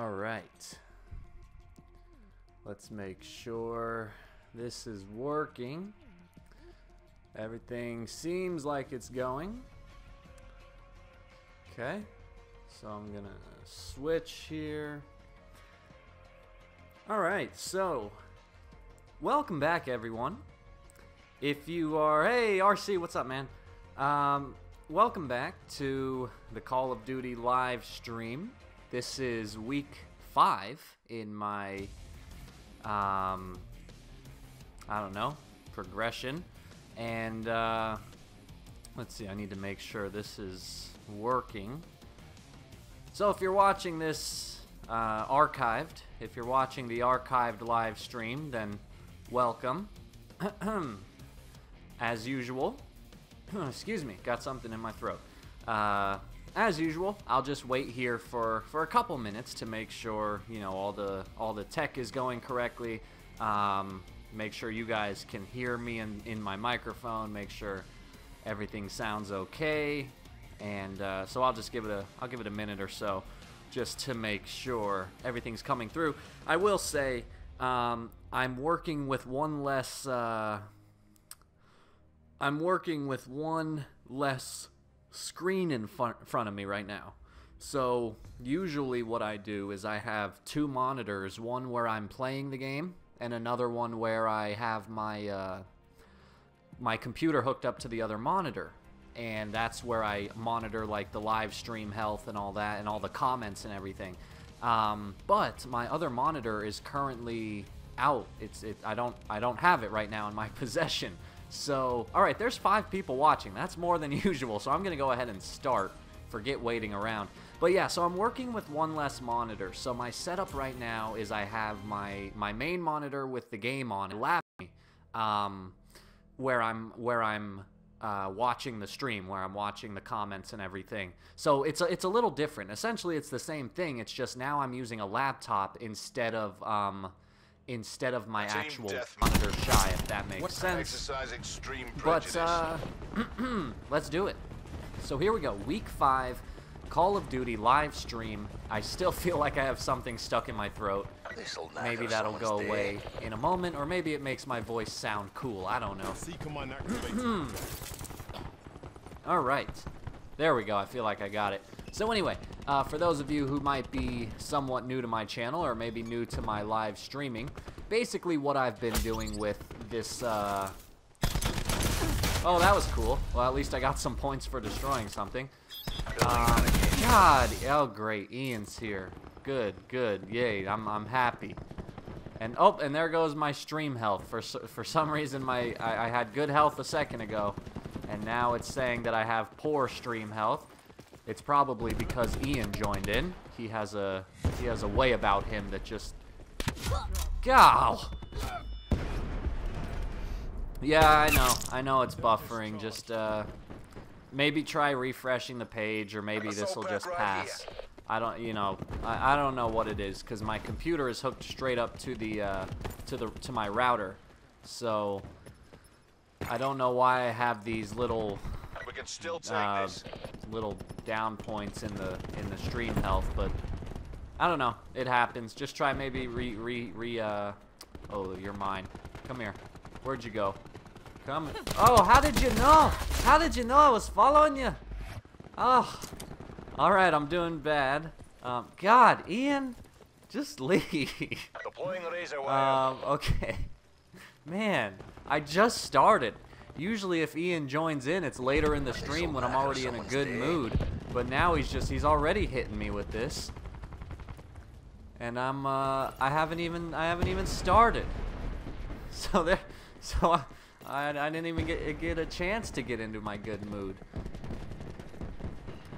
Alright. Let's make sure this is working. Everything seems like it's going. Okay. So I'm gonna switch here. Alright, so welcome back everyone. If you are, hey RC, what's up man? Welcome back to the Call of Duty live stream. This is week 5 in my, I don't know, progression. And let's see, I need to make sure this is working. So if you're watching this archived, if you're watching the archived live stream, then welcome. As usual, excuse me, got something in my throat. As usual, I'll just wait here for a couple minutes to make sure, you know, all the tech is going correctly. Make sure you guys can hear me in my microphone. Make sure everything sounds okay. And so I'll just give it a minute or so, just to make sure everything's coming through. I will say I'm working with one less. I'm working with one less screen in front of me right now. So usually what I do is I have 2 monitors, one where I'm playing the game and another one where I have my my computer hooked up to the other monitor, and that's where I monitor like the live stream health and all that and all the comments and everything. But my other monitor is currently out. I don't have it right now in my possession. So, alright, there's 5 people watching. That's more than usual, so I'm going to go ahead and start. Forget waiting around. But yeah, so I'm working with one less monitor. So my setup right now is I have my main monitor with the game on, where I'm watching the stream, where I'm watching the comments and everything. So it's a little different. Essentially, it's the same thing. It's just now I'm using a laptop instead of my actual monitor shy, if that makes sense. But let's do it. So here we go, week 5, Call of Duty live stream. I still feel like I have something stuck in my throat. Maybe that'll go away in a moment, or maybe it makes my voice sound cool. I don't know. Alright, there we go. I feel like I got it. So anyway, for those of you who might be somewhat new to my channel, or maybe new to my live streaming, basically what I've been doing with this, oh, that was cool. Well, at least I got some points for destroying something. God, oh great, Ian's here. Good, good, yay, I'm happy. And oh, and there goes my stream health. For some reason, I had good health a second ago, and now it's saying that I have poor stream health. It's probably because Ian joined in. He has a way about him that just, gow. Yeah, I know it's buffering. Just maybe try refreshing the page, or maybe this will just pass. I don't, you know, I don't know what it is, because my computer is hooked straight up to the to my router, so I don't know why I have these little little down points in the stream health, but I don't know. It happens. Just try maybe oh, you're mine. Come here. Where'd you go? Come. Oh, how did you know? How did you know I was following you? Oh. Alright, I'm doing bad. God, Ian, just leave. Deploying razor wire. Okay. Man, I just started. Usually if Ian joins in, it's later in the stream when I'm already in a good mood. But now he's already hitting me with this. And I haven't even started. So I didn't even get a chance to get into my good mood.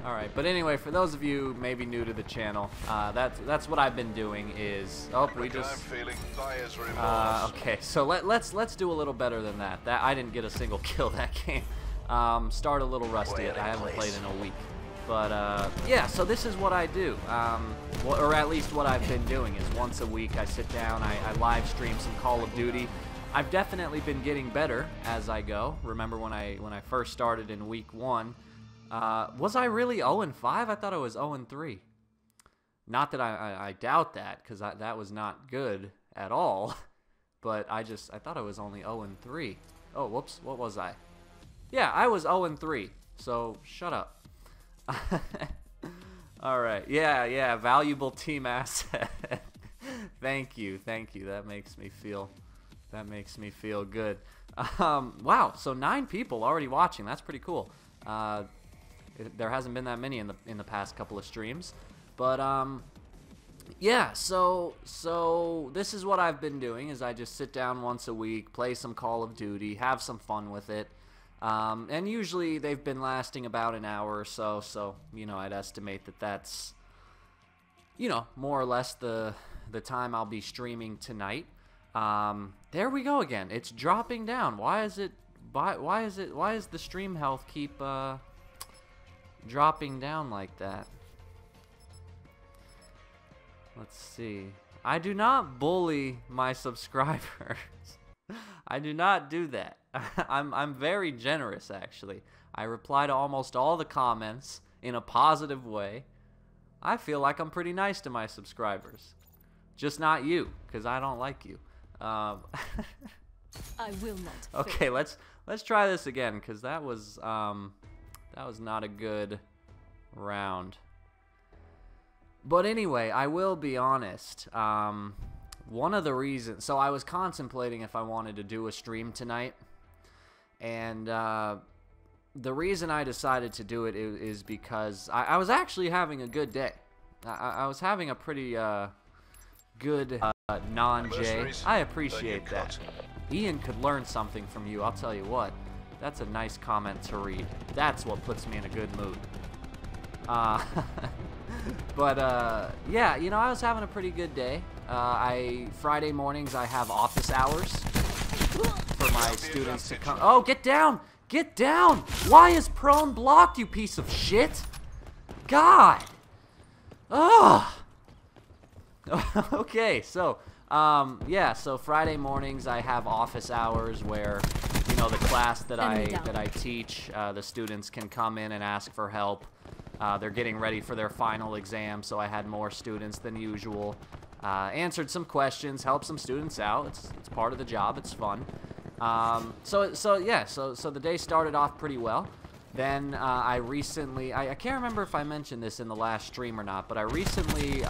Alright, but anyway, for those of you maybe new to the channel, that's what I've been doing is, oh, we just, okay, so let's do a little better than that. I didn't get a single kill that game. Start a little rusty. I haven't played in a week. But, yeah, so this is what I do, or at least what I've been doing is once a week I sit down, I live stream some Call of Duty. I've definitely been getting better as I go. Remember when I first started in week 1, was I really 0-5? I thought I was 0-3. Not that I doubt that, because that was not good at all. But I thought I was only 0-3. Oh, whoops. What was I? Yeah, I was 0-3. So shut up. All right. Yeah. Valuable team asset. Thank you. That makes me feel good. Wow. So 9 people already watching. That's pretty cool. There hasn't been that many in the past couple of streams, but yeah. So this is what I've been doing: is I just sit down once a week, play some Call of Duty, have some fun with it. And usually they've been lasting about an hour or so. So I'd estimate that's more or less the time I'll be streaming tonight. There we go again. It's dropping down. Why is the stream health keep dropping down like that? Let's see. I do not bully my subscribers. I do not do that. I'm very generous, actually. I reply to almost all the comments in a positive way. I feel like I'm pretty nice to my subscribers. Just not you, because I don't like you. I will not. Okay, let's try this again, because that was not a good round. But anyway, I will be honest. One of the reasons, so I was contemplating if I wanted to do a stream tonight, and the reason I decided to do it is because I was actually having a good day. I was having a pretty good non-J. I appreciate that. Ian could learn something from you, I'll tell you what. That's a nice comment to read. That's what puts me in a good mood. But yeah, I was having a pretty good day. Friday mornings I have office hours for my students to come. Oh, get down! Get down! Why is prone blocked, you piece of shit? God! Ugh! Okay, so, yeah, so Friday mornings I have office hours where, the class that I teach, the students can come in and ask for help. They're getting ready for their final exam, so I had more students than usual. Answered some questions, helped some students out. It's part of the job. It's fun. So the day started off pretty well. Then I recently, I can't remember if I mentioned this in the last stream or not, but I recently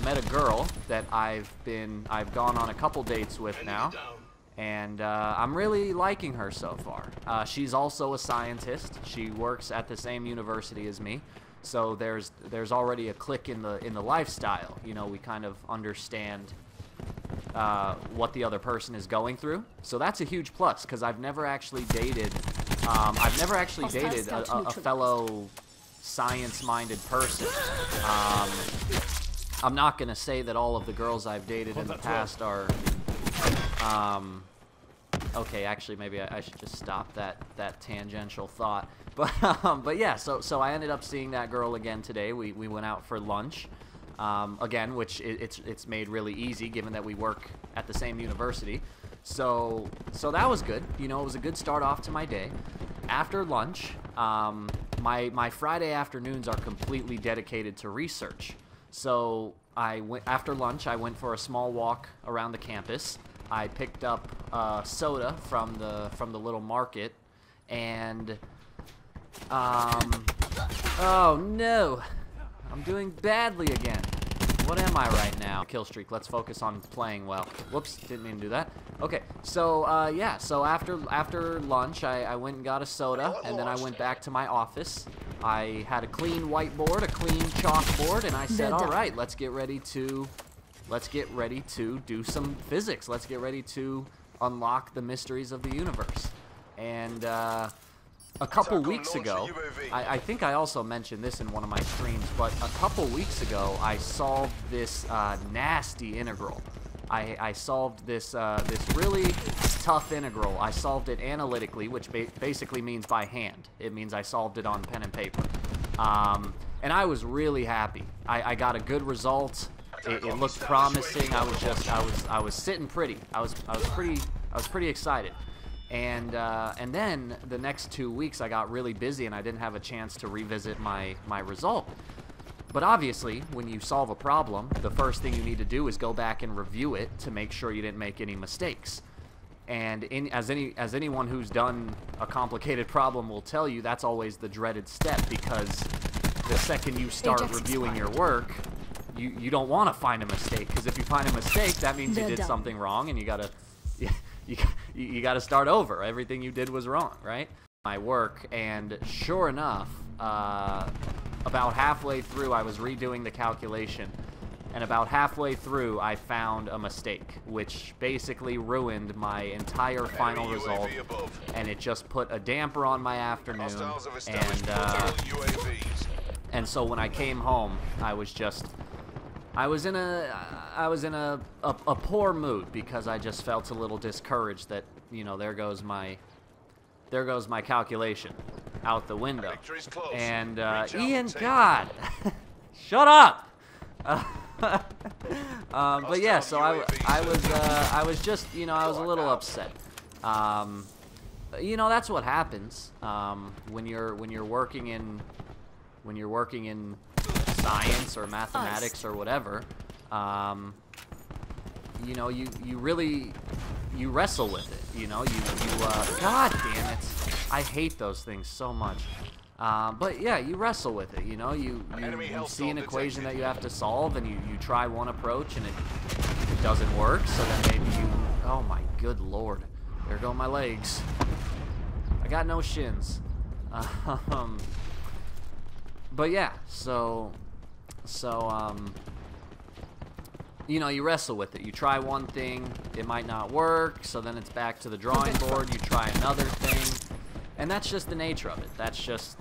met a girl that I've gone on a couple dates with now. And I'm really liking her so far. She's also a scientist. She works at the same university as me, so there's already a click in the lifestyle. We kind of understand what the other person is going through. So that's a huge plus, because I've never actually dated a fellow science-minded person. I'm not gonna say that all of the girls I've dated in the past are. Okay, actually, maybe I should just stop that tangential thought. But yeah, so I ended up seeing that girl again today. We went out for lunch, again, which it's made really easy given that we work at the same university. So that was good. It was a good start off to my day. After lunch, my Friday afternoons are completely dedicated to research. So after lunch, I went for a small walk around the campus. I picked up soda from the little market, and oh no, I'm doing badly again. What am I right now? Kill streak. Let's focus on playing well. Whoops, didn't mean to do that. Okay, so yeah, so after lunch, I went and got a soda, and then I went back to my office. I had a clean whiteboard, a clean chalkboard, and I said, all right, let's get ready to do some physics. Let's get ready to unlock the mysteries of the universe. And a couple weeks ago, I think I also mentioned this in one of my streams, but a couple weeks ago, I solved this nasty integral. I solved this really tough integral. I solved it analytically, which basically means by hand. It means I solved it on pen and paper. And I was really happy. I got a good result. It looked promising. I was sitting pretty. I was pretty excited. And then the next 2 weeks I got really busy and I didn't have a chance to revisit my result. But obviously, when you solve a problem, the first thing you need to do is go back and review it to make sure you didn't make any mistakes. And as anyone who's done a complicated problem will tell you, that's always the dreaded step, because the second you start reviewing your work, you don't want to find a mistake, because if you find a mistake, that means you did something wrong, and you gotta start over. Everything you did was wrong, right? My work, and sure enough, about halfway through, I was redoing the calculation, and about halfway through, I found a mistake, which basically ruined my entire final result, and it just put a damper on my afternoon, and so when I came home, I was in a poor mood, because I just felt a little discouraged that, you know, there goes my calculation out the window. And Ian, God, shut up. But yeah, so I was just, you know, I was a little upset. You know, that's what happens when you're working in science or mathematics or whatever. You know, you wrestle with it. You know, God damn it, I hate those things so much. But yeah, you wrestle with it. You know, you see an equation that you have to solve, and you try one approach, and it doesn't work. So then maybe oh my good lord, there go my legs. I got no shins. But yeah, so you know, you wrestle with it. You try one thing, it might not work, so then it's back to the drawing board. You try another thing, and that's just the nature of it. That's just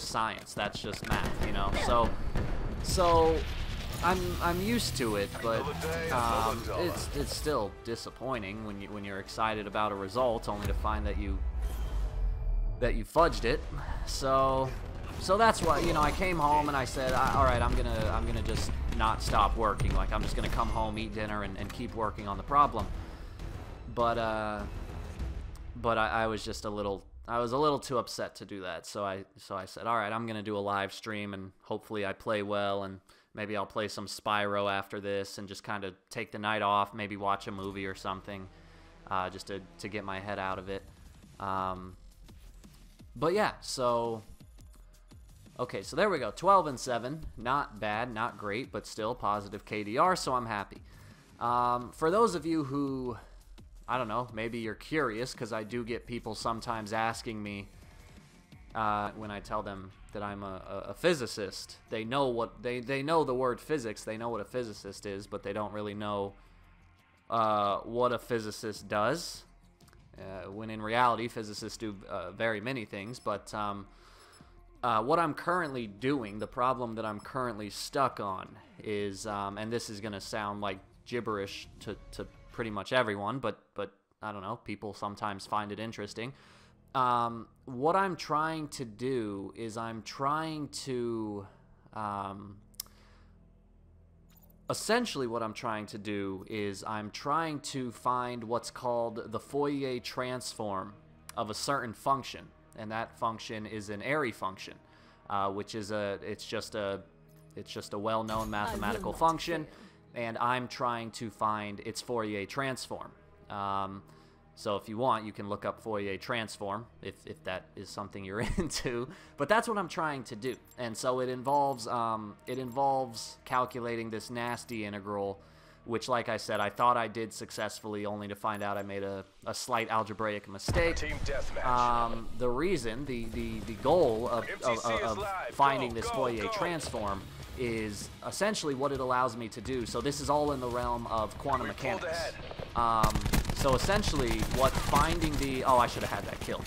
science. That's just math, you know. So I'm used to it, but it's still disappointing when you're excited about a result only to find that you fudged it. So that's why, you know, I came home and I said, all right, I'm gonna just not stop working. Like, I'm just gonna come home, eat dinner, and keep working on the problem. But I was just a little too upset to do that. So I said, all right, I'm gonna do a live stream, and hopefully I play well, and maybe I'll play some Spyro after this, and just kind of take the night off, maybe watch a movie or something, just to get my head out of it. But yeah, so. Okay, so there we go. 12-7. Not bad, not great, but still positive KDR, so I'm happy. For those of you who, I don't know, maybe you're curious, because I do get people sometimes asking me when I tell them that I'm a physicist. They know what they know the word physics. They know what a physicist is, but they don't really know what a physicist does. When in reality, physicists do very many things, but what I'm currently doing, the problem that I'm currently stuck on is, and this is going to sound like gibberish to pretty much everyone, but I don't know, people sometimes find it interesting. What I'm trying to do is essentially what I'm trying to do is I'm trying to find what's called the Fourier transform of a certain function. And that function is an Airy function, which is it's just a well-known mathematical function, and I'm trying to find its Fourier transform. So if you want, you can look up Fourier transform if that is something you're into. But that's what I'm trying to do, and so it involves calculating this nasty integral, which, like I said, I thought I did successfully, only to find out I made a slight algebraic mistake. Team deathmatch. The reason, the goal of finding this Fourier transform is essentially what it allows me to do. So this is all in the realm of quantum mechanics. So essentially, what finding the... Oh, I should have had that killed.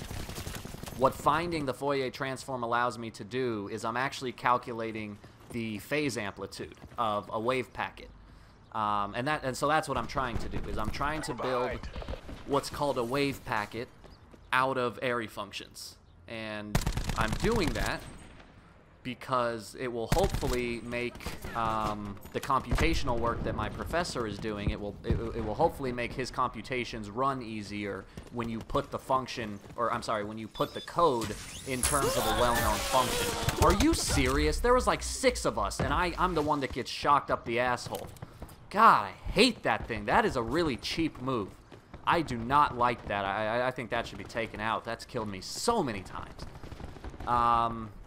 What finding the Fourier transform allows me to do is I'm actually calculating the phase amplitude of a wave packet. And so that's what I'm trying to do, is I'm trying to build what's called a wave packet out of Airy functions. And I'm doing that because it will hopefully make the computational work that my professor is doing, it will hopefully make his computations run easier when you put the function, or I'm sorry, when you put the code in terms of a well-known function. Are you serious? There was like 6 of us, and I'm the one that gets shocked up the asshole. God, I hate that thing. That is a really cheap move. I do not like that. I think that should be taken out. That's killed me so many times.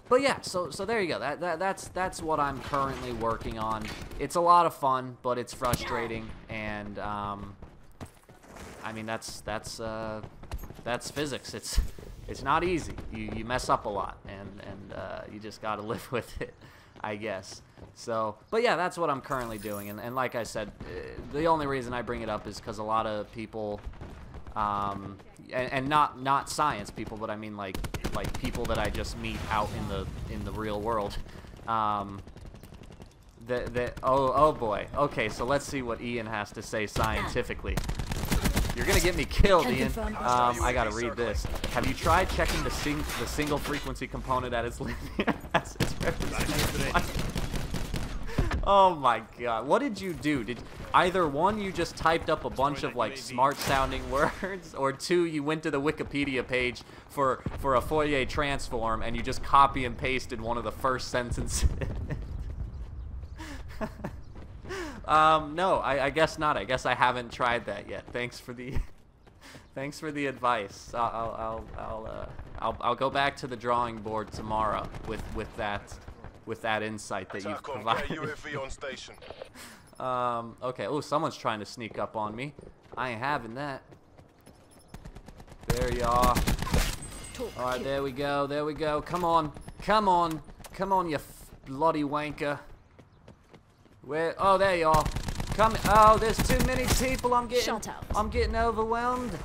But yeah, so there you go. That's what I'm currently working on. It's a lot of fun, but it's frustrating, and I mean that's physics. It's not easy. You mess up a lot, and you just gotta live with it, I guess. So, but yeah, that's what I'm currently doing, and like I said, the only reason I bring it up is because a lot of people, and not science people, but I mean like people that I just meet out in the real world. Oh boy. Okay, so let's see what Ian has to say scientifically. You're gonna get me killed, Ian. I gotta read this. Have you tried checking the single frequency component at its linear Oh my god. What did you do? Did either one, you just typed up a bunch of like smart sounding words, or 2, you went to the Wikipedia page for a Fourier transform and you just copy and pasted one of the first sentences? No, I guess not. I guess I haven't tried that yet. Thanks for the advice. I'll go back to the drawing board tomorrow with that insight that you've provided. Okay. Oh, someone's trying to sneak up on me. I ain't having that. There you are. All right, there we go. There we go. Come on. Come on. Come on, you bloody wanker. Where? Oh, there you are. Come. Oh, there's too many people. I'm getting overwhelmed.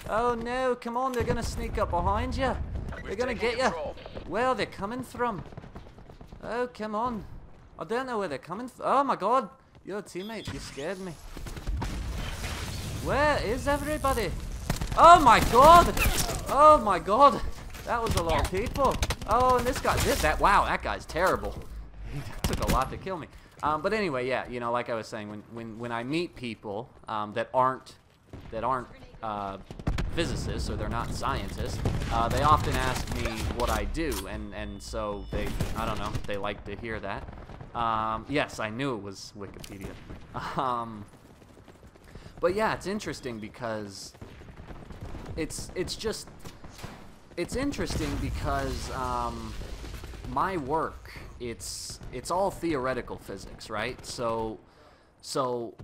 Oh no! Come on, they're gonna sneak up behind you. They're gonna get you. Where they're coming from? Oh, come on. I don't know where they're coming from. Oh my god. You're a teammate. You scared me. Where is everybody? Oh my god. Oh my god. That was a lot of people. Oh, and this guy did that. Wow, that guy's terrible. He took a lot to kill me. But anyway, yeah, you know, like I was saying, when I meet people that aren't physicists, or they're not scientists, they often ask me what I do, and so I don't know, they like to hear that. Yes, I knew it was Wikipedia. But yeah, it's interesting because it's interesting because my work, it's all theoretical physics, right? So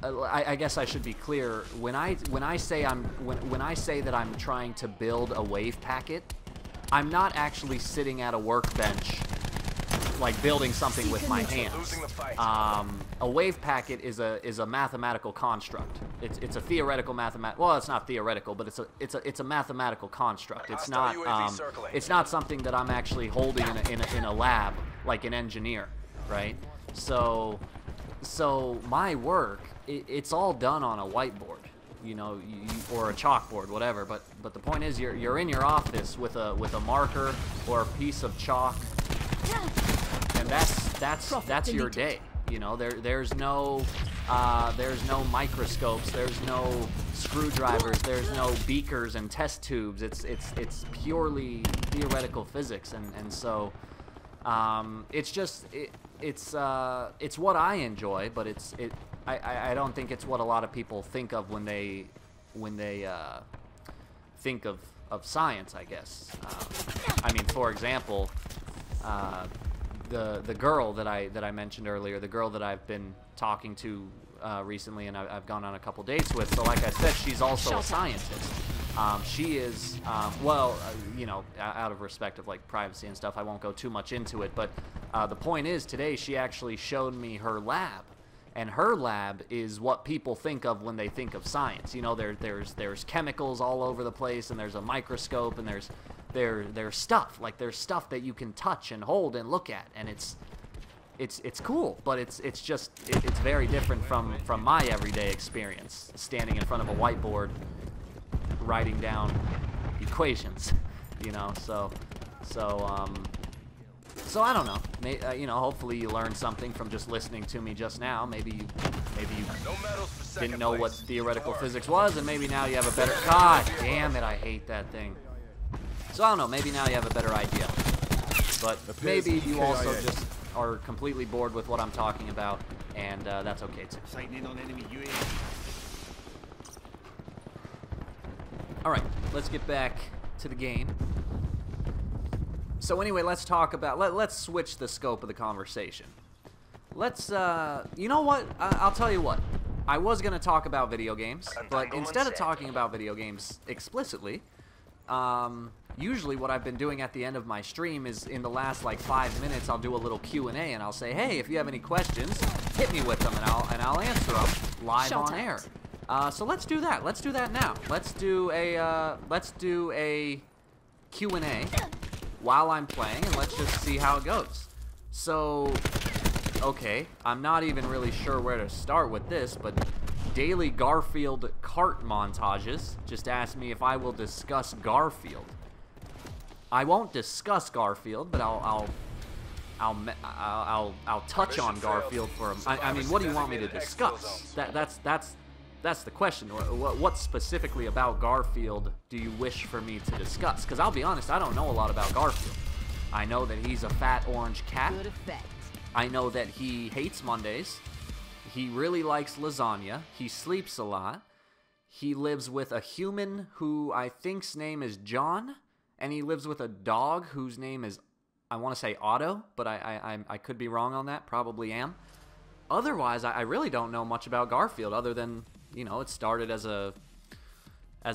I guess I should be clear. When I say that I'm trying to build a wave packet, I'm not actually sitting at a workbench like building something with my hands. A wave packet is a mathematical construct. It's a theoretical well, it's not theoretical, but it's a mathematical construct. It's not something that I'm actually holding in a lab like an engineer, right? So my work, it's all done on a whiteboard, you know, or a chalkboard, whatever. But the point is, you're in your office with a marker or a piece of chalk, and that's your day. You know, there's no microscopes, there's no screwdrivers, there's no beakers and test tubes. It's purely theoretical physics, and so it's what I enjoy, but I don't think it's what a lot of people think of when they think of science, I guess. I mean, for example, the girl that I mentioned earlier, the girl that I've been talking to recently, and I've gone on a couple dates with. So, like I said, she's also a scientist. She is, well, you know, out of respect of like privacy and stuff, I won't go too much into it. But the point is, today she actually showed me her lab, and her lab is what people think of when they think of science. You know, there's chemicals all over the place, and there's a microscope, and there's stuff, like there's stuff that you can touch and hold and look at, and it's cool, but it's very different from my everyday experience, standing in front of a whiteboard writing down equations, you know. So So I don't know. You know, hopefully you learned something from just listening to me just now. Maybe you didn't know what theoretical physics was, and maybe now you have a better. God damn it! I hate that thing. So I don't know. Maybe now you have a better idea. But maybe you also just are completely bored with what I'm talking about, and that's okay too. All right, let's get back to the game. So anyway, let's talk about, let's switch the scope of the conversation. Let's, you know what? I'll tell you what. I was going to talk about video games, but instead of talking about video games explicitly, usually what I've been doing at the end of my stream is in the last like 5 minutes, I'll do a little Q&A and I'll say, hey, if you have any questions, hit me with them and I'll answer them live on air. So let's do that. Let's do that now. Let's do a Q&A while I'm playing, and let's just see how it goes. So, okay, I'm not even really sure where to start with this, but Daily Garfield Cart Montages just asked me if I will discuss Garfield. I won't discuss Garfield, but I'll touch on Garfield for a. I mean, what do you want me to discuss? That's the question. What specifically about Garfield do you wish for me to discuss? Because I'll be honest, I don't know a lot about Garfield. I know that he's a fat orange cat. Good effect. I know that he hates Mondays. He really likes lasagna. He sleeps a lot. He lives with a human who I think's name is John, and he lives with a dog whose name is, I want to say Otto, but I could be wrong on that. Probably am. Otherwise, I really don't know much about Garfield other than, you know, it started as a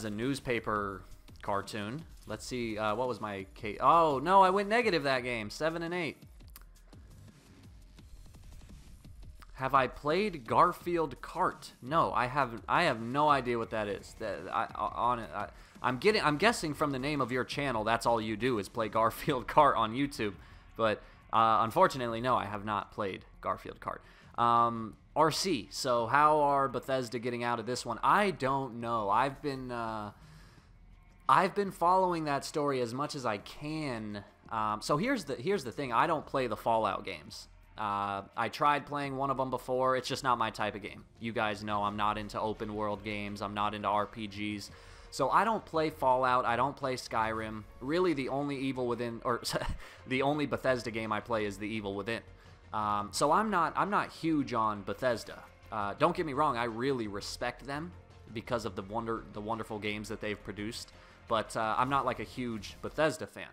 newspaper cartoon. Let's see, what was my case? Oh, no, I went negative that game. 7 and 8. Have I played Garfield Kart? No, I haven't. I have no idea what that is. I'm guessing from the name of your channel, that's all you do is play Garfield Kart on YouTube. But unfortunately, no, I have not played Garfield Kart. RC, so how are Bethesda getting out of this one? I don't know. I've been following that story as much as I can. So here's the thing. I don't play the Fallout games. I tried playing one of them before. It's just not my type of game. You guys know I'm not into open world games. I'm not into RPGs. So I don't play Fallout. I don't play Skyrim. Really, the only Evil Within, or the only Bethesda game I play is the Evil Within. So I'm not huge on Bethesda. Don't get me wrong, I really respect them because of the wonderful games that they've produced, but I'm not like a huge Bethesda fan.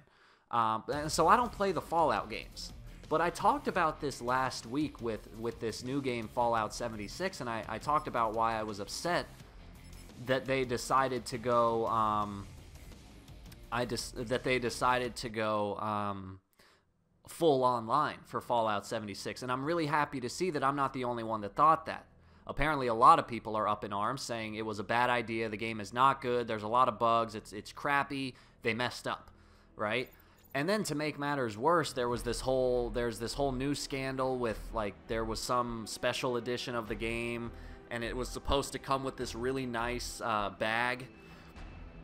And so I don't play the Fallout games. But I talked about this last week with this new game Fallout 76, and I talked about why I was upset that they decided to go full online for Fallout 76, and I'm really happy to see that I'm not the only one that thought that. Apparently a lot of people are up in arms saying it was a bad idea, the game is not good, there's a lot of bugs, it's crappy, they messed up, right? And then to make matters worse, there's this whole new scandal with, like, there was some special edition of the game, and it was supposed to come with this really nice bag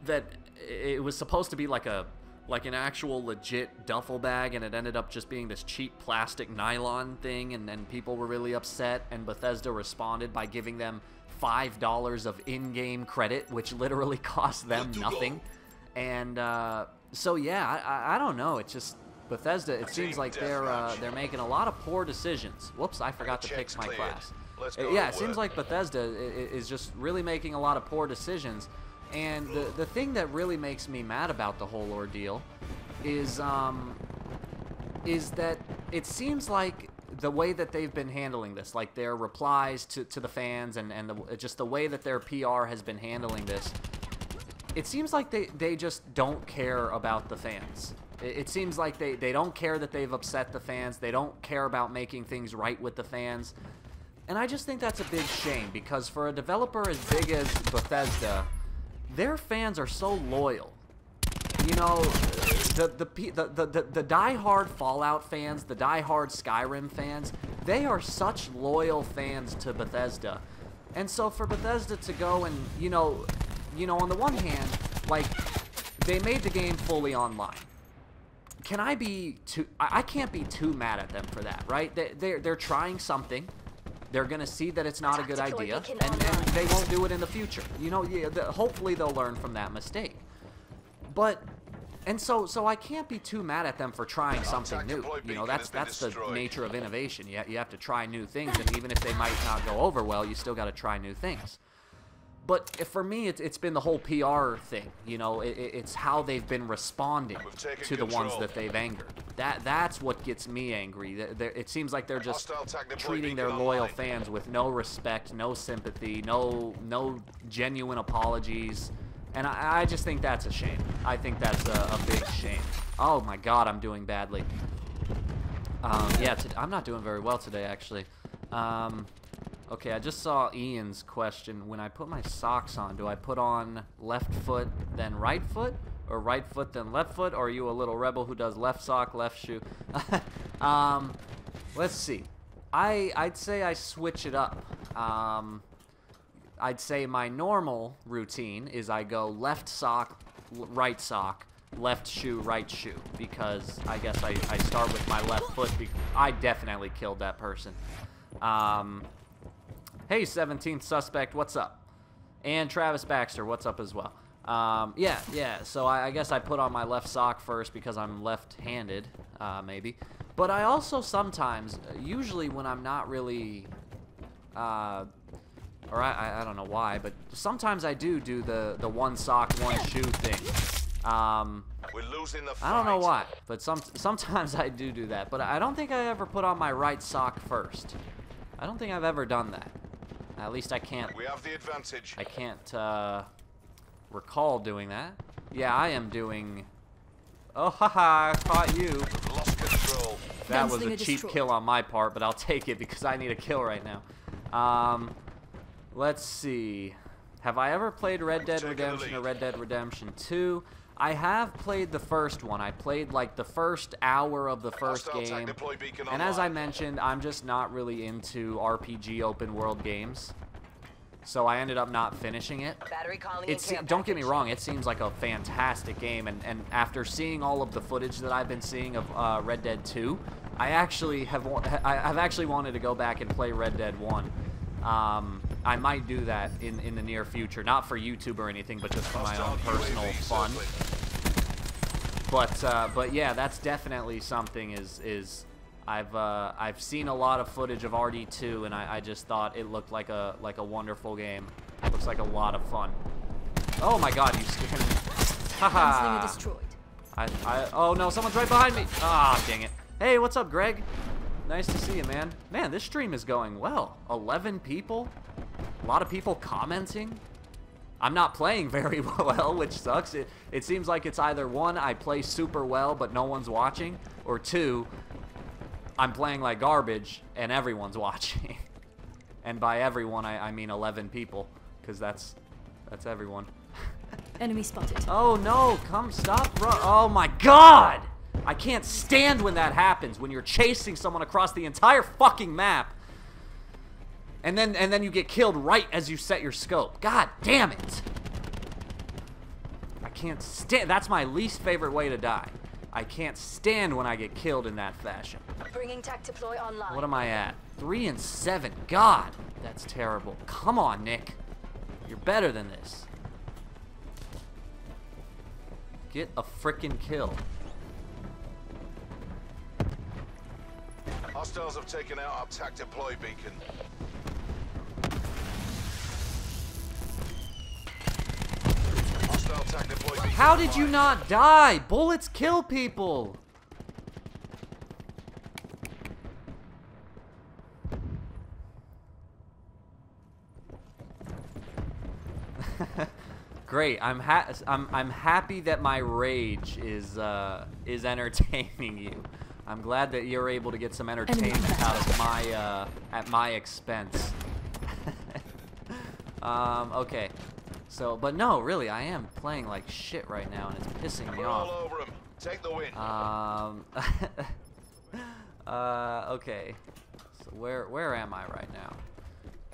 that it was supposed to be like an actual legit duffel bag, and it ended up just being this cheap plastic nylon thing, and then people were really upset, and Bethesda responded by giving them $5 of in-game credit, which literally cost them nothing. And so yeah, I don't know. It's just Bethesda. It seems like they're making a lot of poor decisions. Whoops, I forgot to pick my class. Yeah, it seems like Bethesda is just really making a lot of poor decisions. And the thing that really makes me mad about the whole ordeal is that it seems like the way that they've been handling this, like their replies to the fans and just the way that their PR has been handling this, it seems like they just don't care about the fans. It seems like they don't care that they've upset the fans. They don't care about making things right with the fans. And I just think that's a big shame, because for a developer as big as Bethesda, their fans are so loyal. You know, the die-hard Fallout fans, the die-hard Skyrim fans, they are such loyal fans to Bethesda. And so for Bethesda to go and, you know, on the one hand, like, they made the game fully online. can I be too... I can't be too mad at them for that, right? They're trying something. They're going to see that it's not a good idea, and they won't do it in the future. You know, hopefully they'll learn from that mistake. But... And so I can't be too mad at them for trying something new. You know, that's the nature of innovation. You have to try new things, and even if they might not go over well, you still got to try new things. But for me, it's been the whole PR thing. You know, it's how they've been responding to the ones that they've angered. That's what gets me angry. It seems like they're just treating their loyal fans with no respect, no sympathy, no genuine apologies. And I just think that's a shame. I think that's a big shame. Oh my god, I'm doing badly. Yeah, I'm not doing very well today, actually. Okay, I just saw Ian's question. When I put my socks on, do I put on left foot, then right foot? Or right foot, then left foot? Or are you a little rebel who does left sock, left shoe? Let's see. I'd say I switch it up. I'd say my normal routine is I go left sock, right sock, left shoe, right shoe, because I guess I start with my left foot. I definitely killed that person. Hey, 17th Suspect, what's up? And Travis Baxter, what's up as well? Yeah, so I guess I put on my left sock first because I'm left-handed, maybe. But I also sometimes, usually when I'm not really... or I don't know why, but sometimes I do the one sock, one shoe thing. We're losing the fight. I don't know why, but sometimes I do that. But I don't think I ever put on my right sock first. I don't think I've ever done that. At least I can't. We have the advantage. I can't recall doing that. Yeah, I am doing. Oh, haha! Caught you. We've lost control. That was a cheap kill on my part, but I'll take it because I need a kill right now. Let's see. Have I ever played Red Dead Redemption or Red Dead Redemption 2? I have played the first one. I played like the first hour of the first game. And as I mentioned, I'm just not really into RPG open world games. So I ended up not finishing it. Don't get me wrong, it seems like a fantastic game. And after seeing all of the footage that I've been seeing of Red Dead 2, I've actually wanted to go back and play Red Dead 1. I might do that in the near future, not for YouTube or anything, but just for my own personal fun. But yeah, that's definitely something. I've seen a lot of footage of RD2, and I just thought it looked like a wonderful game. It looks like a lot of fun. Oh my God, you scared me! Haha! destroyed. Oh no, someone's right behind me! Ah, dang it! Hey, what's up, Greg? Nice to see you, man. Man, this stream is going well. 11 people. A lot of people commenting. I'm not playing very well, which sucks. It seems like it's either one, I play super well, but no one's watching, or two, I'm playing like garbage and everyone's watching. And by everyone, I mean 11 people, because that's everyone. Enemy spotted. Oh no, come stop, bro. Oh my God! I can't stand when that happens, when you're chasing someone across the entire fucking map. And then you get killed right as you set your scope. God damn it. I can't stand. That's my least favorite way to die. I can't stand when I get killed in that fashion. Bringing tac deploy online. What am I at? 3 and 7. God, that's terrible. Come on, Nick. You're better than this. Get a frickin' kill. Hostiles have taken out our tac deploy beacon. Hostile tac deploy beacon. How did you not die? Bullets kill people. Great. I'm happy that my rage is entertaining you. I'm glad that you're able to get some entertainment out of my at my expense. Okay. So, but no, really, I am playing like shit right now, and it's pissing me off. All over him. Take the win. Okay. So where am I right now?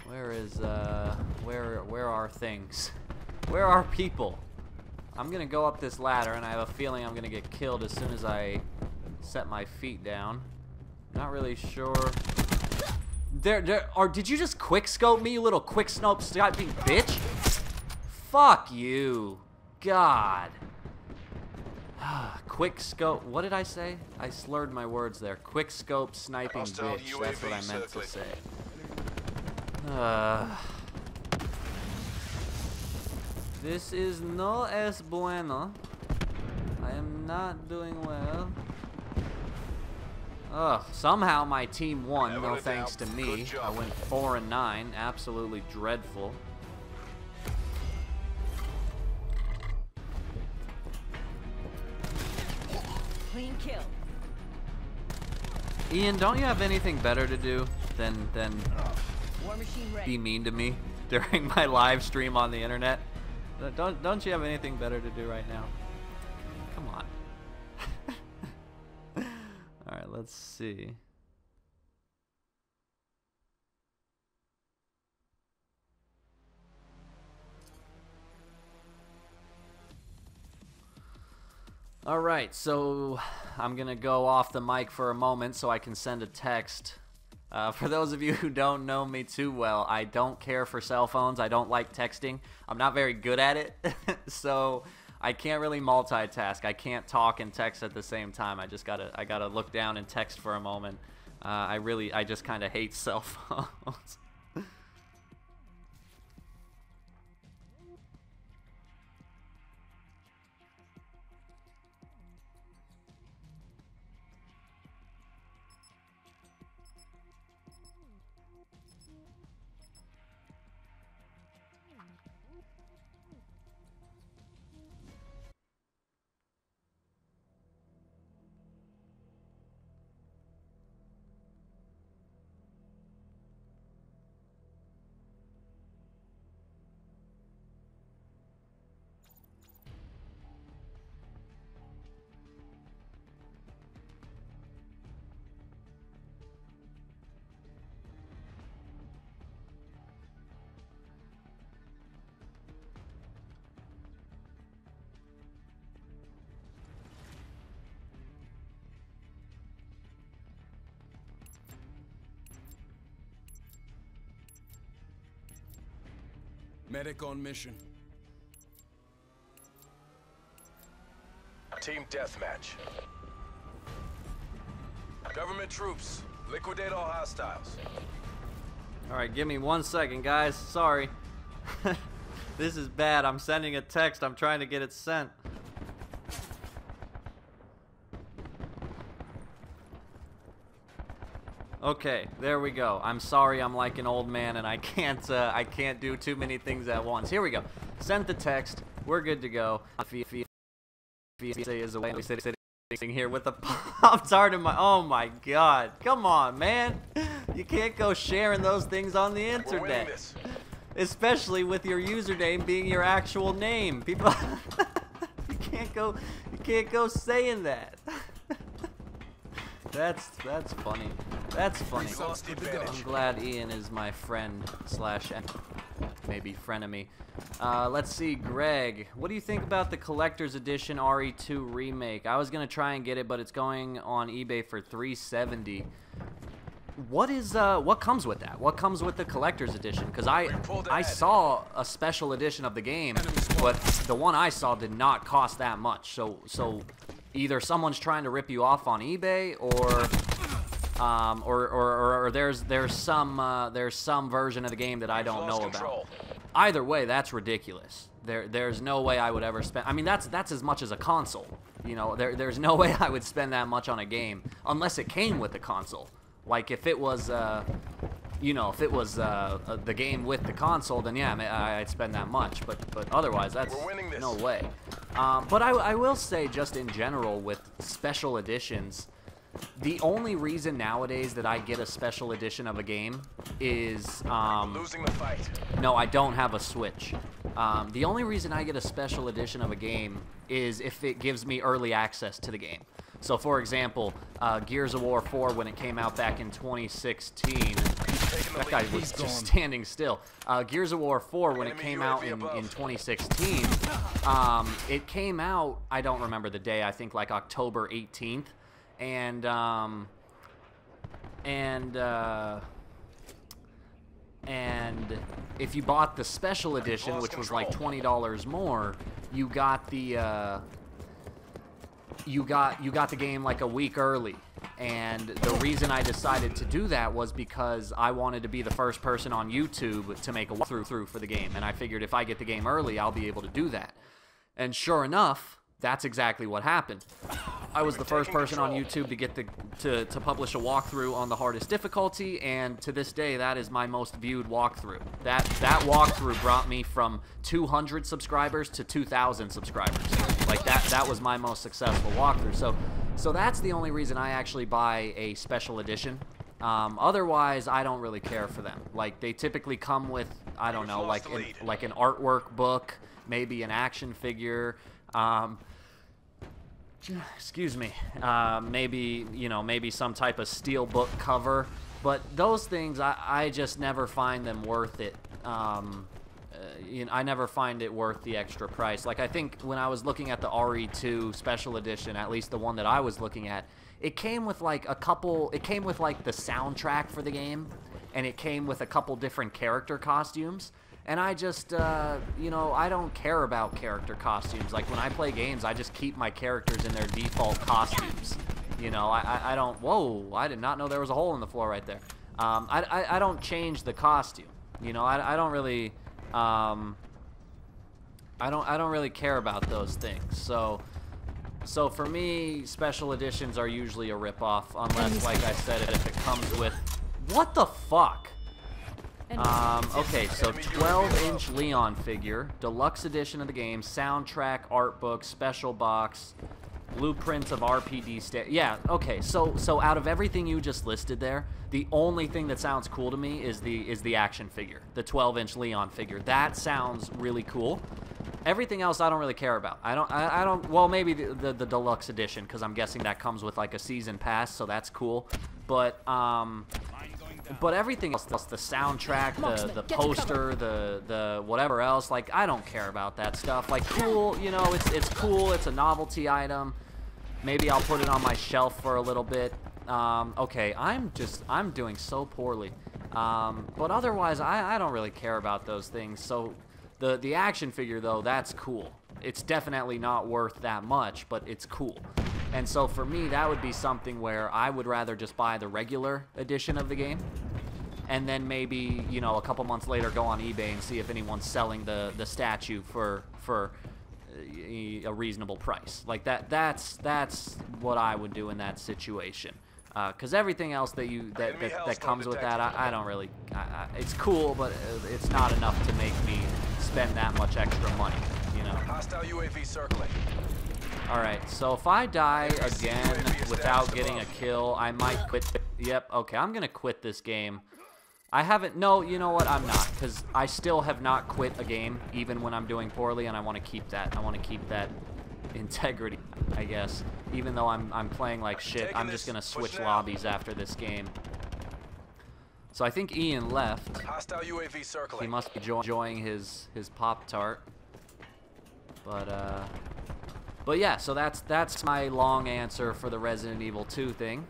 Where is where are things? Where are people? I'm gonna go up this ladder, and I have a feeling I'm gonna get killed as soon as I set my feet down. Not really sure. Did you just quick scope me, you little quick scope sniping bitch? Fuck you. God. Quick scope. What did I say? I slurred my words there. Quick scope sniping Hostile bitch. That's what I UAV meant to circling. say. This is no es bueno. I am not doing well. Ugh, somehow my team won, Never no a thanks to doubt. me. Good job. I went 4-9, absolutely dreadful. Clean kill. Ian, don't you have anything better to do than War machine ready. be mean to me during my live stream on the internet? Don't you have anything better to do right now? Come on. All right, let's see. All right, so I'm gonna go off the mic for a moment so I can send a text. For those of you who don't know me too well, I don't care for cell phones. I don't like texting. I'm not very good at it, so I can't really multitask. I can't talk and text at the same time. I gotta look down and text for a moment. I just kind of hate cell phones. Medic on mission. Team deathmatch. Government troops, liquidate all hostiles. All right, give me 1 second, guys. Sorry. This is bad. I'm sending a text. I'm trying to get it sent. Okay, there we go. I'm sorry I'm like an old man and I can't do too many things at once. Here we go. Sent the text. We're good to go. Is away sitting here with a Pop-Tart in my... Oh my god. Come on, man. You can't go sharing those things on the We're winning internet. this. Especially with your username being your actual name. People you can't go saying that. That's funny. That's funny. We lost the advantage. I'm glad Ian is my friend slash maybe frenemy. Let's see, Greg. What do you think about the collector's edition RE2 remake? I was gonna try and get it, but it's going on eBay for $370. What comes with that? What comes with the collector's edition? Because I saw a special edition of the game, but the one I saw did not cost that much. So either someone's trying to rip you off on eBay, or there's some version of the game that I don't know about. Either way, that's ridiculous. There's no way I would ever spend. I mean, that's as much as a console. You know, there's no way I would spend that much on a game unless it came with the console. Like if it was, you know, if it was the game with the console, then yeah, I'd spend that much. But otherwise, that's no way. But I will say, just in general, with special editions, the only reason nowadays that I get a special edition of a game is Losing the fight. no, I don't have a Switch. The only reason I get a special edition of a game is if it gives me early access to the game. So, for example, Gears of War 4, when it came out back in 2016, Taking the That guy lead. was just standing still. Gears of War 4, when it Enemy came out UAV above. in 2016, it came out, I don't remember the day, I think like October 18th. And if you bought the special edition, which was like $20 more, you got the you got the game like a week early. And the reason I decided to do that was because I wanted to be the first person on YouTube to make a walkthrough for the game, and I figured if I get the game early, I'll be able to do that. And sure enough, that's exactly what happened. I was the first person on YouTube to get to publish a walkthrough on the hardest difficulty, and to this day, that is my most viewed walkthrough. That walkthrough brought me from 200 subscribers to 2,000 subscribers. Like that was my most successful walkthrough. So that's the only reason I actually buy a special edition. Otherwise, I don't really care for them. Like they typically come with, I don't know, like an artwork book, maybe an action figure. Excuse me, maybe some type of steel book cover, but those things I just never find them worth it. I never find it worth the extra price. Like I think when I was looking at the RE2 special edition, at least the one that I was looking at, it came with like the soundtrack for the game, and it came with a couple different character costumes. And I just, I don't care about character costumes. Like, when I play games, I just keep my characters in their default costumes. I don't, whoa, I did not know there was a hole in the floor right there. I don't change the costume. I don't really, I don't really care about those things. So for me, special editions are usually a ripoff, unless, like I said, if it comes with, what the fuck? Okay, so 12-inch Leon figure, deluxe edition of the game, soundtrack, art book, special box, blueprints of RPD yeah, okay, so out of everything you just listed there, the only thing that sounds cool to me is the action figure, the 12-inch Leon figure. That sounds really cool. Everything else I don't really care about. I don't well, maybe the deluxe edition, because I'm guessing that comes with like a season pass, so that's cool. But everything else, the soundtrack, the poster, the whatever else, like, I don't care about that stuff. Like, cool, it's cool, it's a novelty item. Maybe I'll put it on my shelf for a little bit. Okay, I'm doing so poorly. But otherwise, I don't really care about those things. So the action figure, though, that's cool. It's definitely not worth that much, but it's cool. And so for me, that would be something where I would rather just buy the regular edition of the game, and then maybe, a couple months later go on eBay and see if anyone's selling the statue for a reasonable price. Like that's what I would do in that situation. Because everything else that comes with that, I don't really. It's cool, but it's not enough to make me spend that much extra money. Hostile UAV circling. Alright, so if I die again without getting a kill, I might quit. Yep, okay, I'm gonna quit this game. I haven't, no, you know what, I'm not, because I still have not quit a game, even when I'm doing poorly, and I want to keep that. I want to keep that integrity, I guess. Even though I'm playing like shit, I'm just gonna switch lobbies after this game. So I think Ian left. Hostile UAV circling. He must be enjoying his Pop-Tart. But yeah, so that's my long answer for the Resident Evil 2 thing.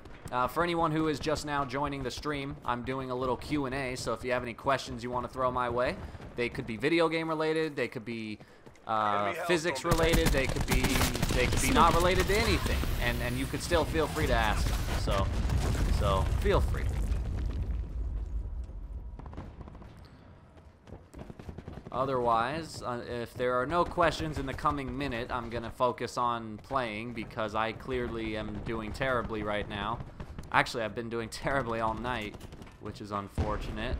For anyone who is just now joining the stream, I'm doing a little Q&A, so if you have any questions you want to throw my way, they could be video game related, they could be physics related, they could be not related to anything, and you could still feel free to ask them. So feel free. Otherwise, if there are no questions in the coming minute, I'm going to focus on playing because I clearly am doing terribly right now. Actually, I've been doing terribly all night, which is unfortunate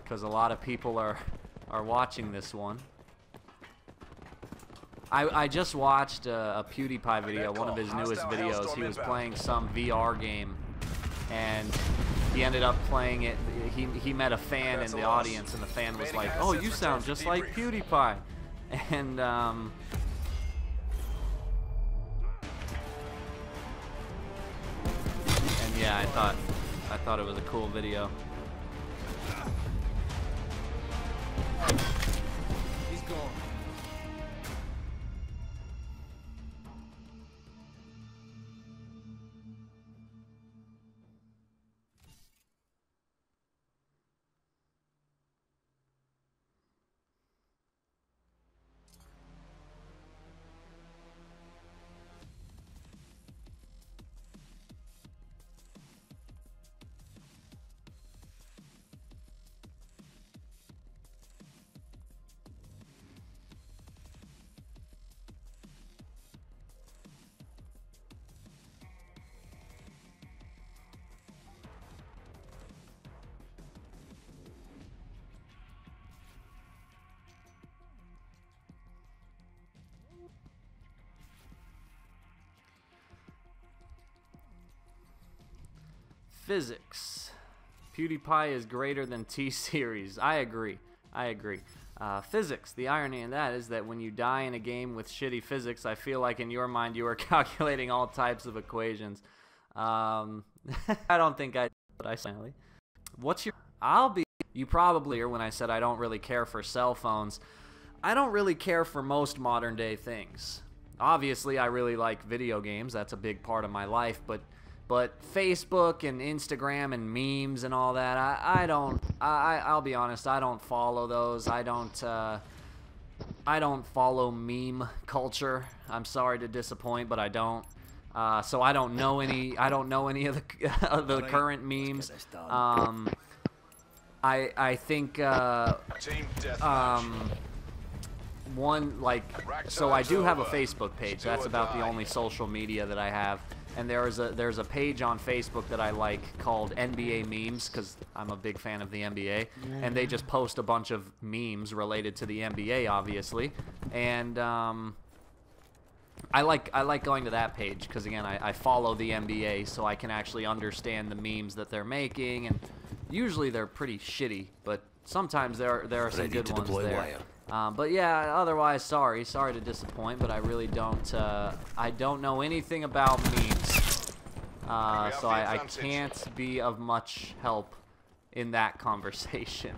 because a lot of people are watching this one. I just watched a PewDiePie video, one of his newest videos. He was playing some VR game, and he ended up playing it. He met a fan in the audience, and the fan was like, "Oh, you sound just like PewDiePie," and yeah, I thought it was a cool video. gone. Physics. PewDiePie is greater than T-Series. I agree. I agree. Physics. The irony in that is that when you die in a game with shitty physics, I feel like in your mind you are calculating all types of equations. I don't think I... But I finally. What's your... I'll be... You probably are when I said I don't really care for cell phones. I don't really care for most modern day things. Obviously, I really like video games. That's a big part of my life, but Facebook and Instagram and memes and all that, I'll be honest, I don't follow those. I don't follow meme culture. I'm sorry to disappoint, but I don't. So I don't know any of the of the current memes. I think Team deathmatch. one, like, so I do have a Facebook page. That's about the only social media that I have. And there's a page on Facebook that I like called NBA Memes, because I'm a big fan of the NBA, and they just post a bunch of memes related to the NBA, obviously. And I like going to that page because, again, I follow the NBA, so I can actually understand the memes that they're making, and usually they're pretty shitty, but sometimes there are some good ones there. But yeah, otherwise, sorry to disappoint, but I really don't, I don't know anything about memes, so I can't be of much help in that conversation.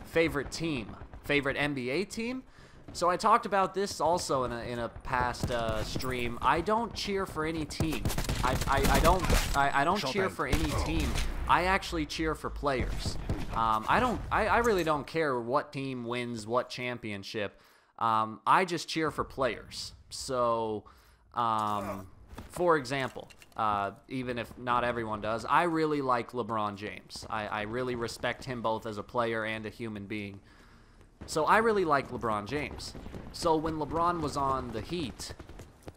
Favorite team? Favorite NBA team? So I talked about this also in a past stream. I don't cheer for any team. I don't cheer for any team. I actually cheer for players. I really don't care what team wins what championship. I just cheer for players. So, for example, even if not everyone does, I really like LeBron James. I really respect him both as a player and a human being. So I really like LeBron James. So when LeBron was on the Heat,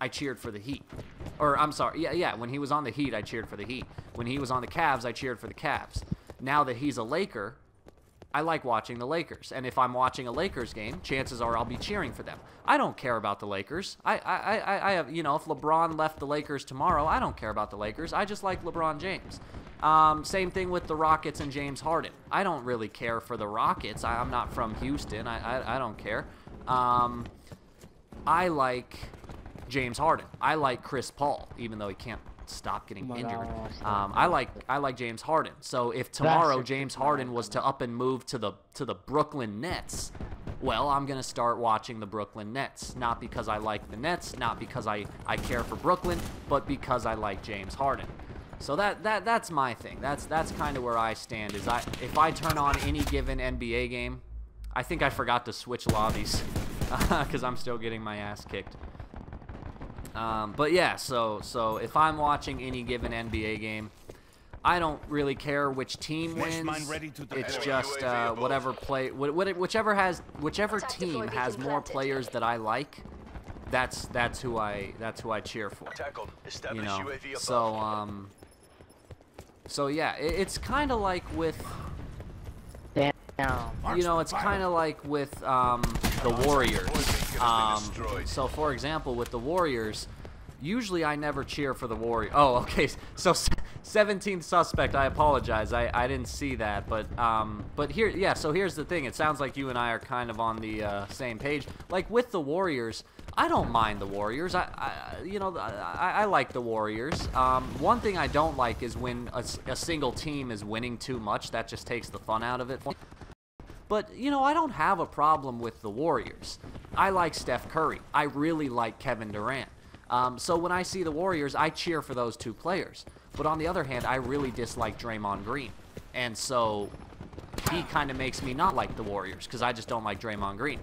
I cheered for the Heat. Or, I'm sorry, yeah, when he was on the Heat, I cheered for the Heat. When he was on the Cavs, I cheered for the Cavs. Now that he's a Laker, I like watching the Lakers. And if I'm watching a Lakers game, chances are I'll be cheering for them. I don't care about the Lakers. I have, you know, if LeBron left the Lakers tomorrow, I don't care about the Lakers. I just like LeBron James. Same thing with the Rockets and James Harden. I don't really care for the Rockets. I'm not from Houston. I don't care. I like James Harden. I like Chris Paul, even though he can't stop getting injured. I like James Harden. So if tomorrow James Harden was to up and move to the Brooklyn Nets, well, I'm gonna start watching the Brooklyn Nets. Not because I like the Nets, not because I care for Brooklyn, but because I like James Harden. So that's my thing. That's kind of where I stand. Is if I turn on any given NBA game, I think I forgot to switch lobbies because I'm still getting my ass kicked. But yeah, so if I'm watching any given NBA game, I don't really care which team wins. It's just whichever team has more players that I like. That's who I cheer for. You know. So yeah, it's kind of like with. You know, it's kind of like with the Warriors. So, for example, with the Warriors, usually I never cheer for the Warriors. Oh, okay. So, 17th suspect. I apologize. I didn't see that. But here, yeah. So here's the thing. It sounds like you and I are kind of on the same page. Like with the Warriors, I don't mind the Warriors. I like the Warriors. One thing I don't like is when a single team is winning too much. That just takes the fun out of it. But, you know, I don't have a problem with the Warriors. I like Steph Curry. I really like Kevin Durant. So when I see the Warriors, I cheer for those two players. But on the other hand, I really dislike Draymond Green. And so he kind of makes me not like the Warriors because I just don't like Draymond Green.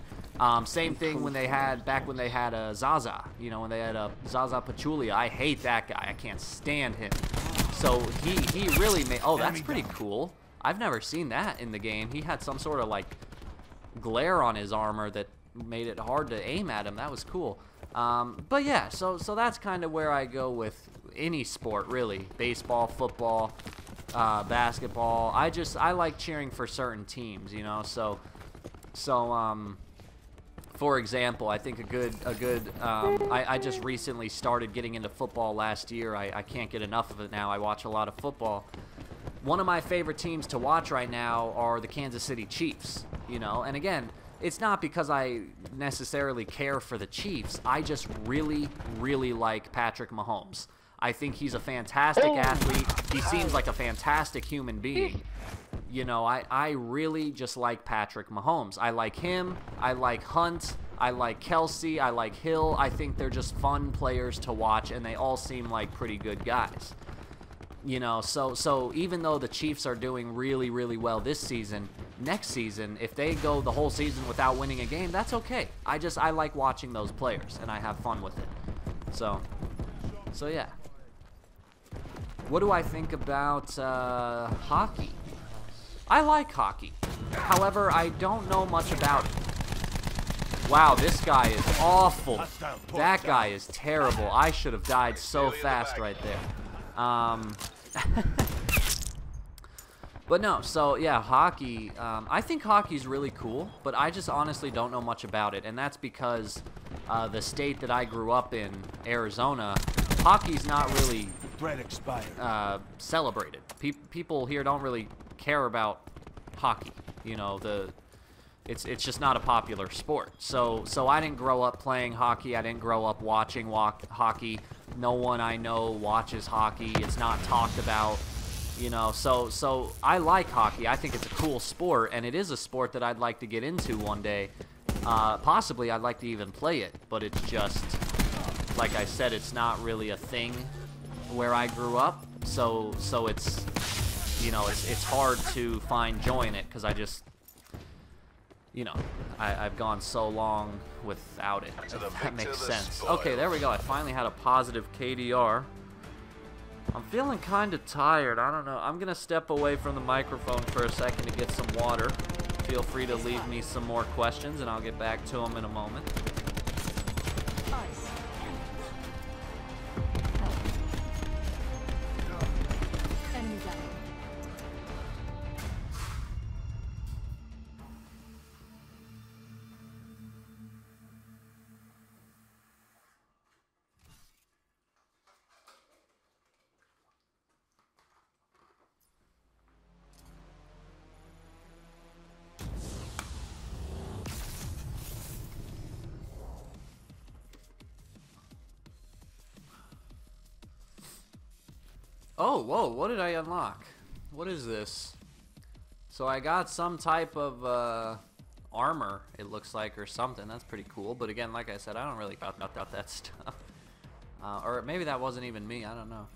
Same thing when they had, back when they had Zaza, you know, when they had Zaza Pachulia. I hate that guy. I can't stand him. So he really made, oh, that's pretty cool. I've never seen that in the game. He had some sort of like glare on his armor that made it hard to aim at him. That was cool. But yeah, so that's kind of where I go with any sport, really. Baseball, football, basketball. I like cheering for certain teams, you know. So for example, I think I just recently started getting into football last year. I can't get enough of it now. I watch a lot of football. One of my favorite teams to watch right now are the Kansas City Chiefs, you know. And again, it's not because I necessarily care for the Chiefs. I just really, really like Patrick Mahomes. I think he's a fantastic athlete. He seems like a fantastic human being. You know, I really just like Patrick Mahomes. I like him. I like Hunt. I like Kelsey. I like Hill. I think they're just fun players to watch, and they all seem like pretty good guys. You know, so even though the Chiefs are doing really, really well this season, next season, if they go the whole season without winning a game, that's okay. I like watching those players, and I have fun with it. So yeah. What do I think about hockey? I like hockey. However, I don't know much about it. Wow, this guy is awful. That guy is terrible. I should have died so fast right there. But no, so yeah, hockey, I think hockey's really cool, but I just honestly don't know much about it, and that's because the state that I grew up in, Arizona, hockey's not really celebrated. People here don't really care about hockey, you know, it's just not a popular sport. So I didn't grow up playing hockey. I didn't grow up watching hockey. No one I know watches hockey. It's not talked about, you know. So I like hockey. I think it's a cool sport, and it is a sport that I'd like to get into one day. Possibly I'd like to even play it, but it's just, like I said, it's not really a thing where I grew up. So it's, you know, it's hard to find joy in it because I just, you know, I've gone so long without it, if that makes sense. Okay, there we go. I finally had a positive KDR. I'm feeling kind of tired. I don't know. I'm going to step away from the microphone for a second to get some water. Feel free to leave me some more questions, and I'll get back to them in a moment. Oh, whoa, what did I unlock? What is this? So I got some type of armor, it looks like, or something. That's pretty cool. But again, like I said, I don't really got that stuff. Or maybe that wasn't even me. I don't know.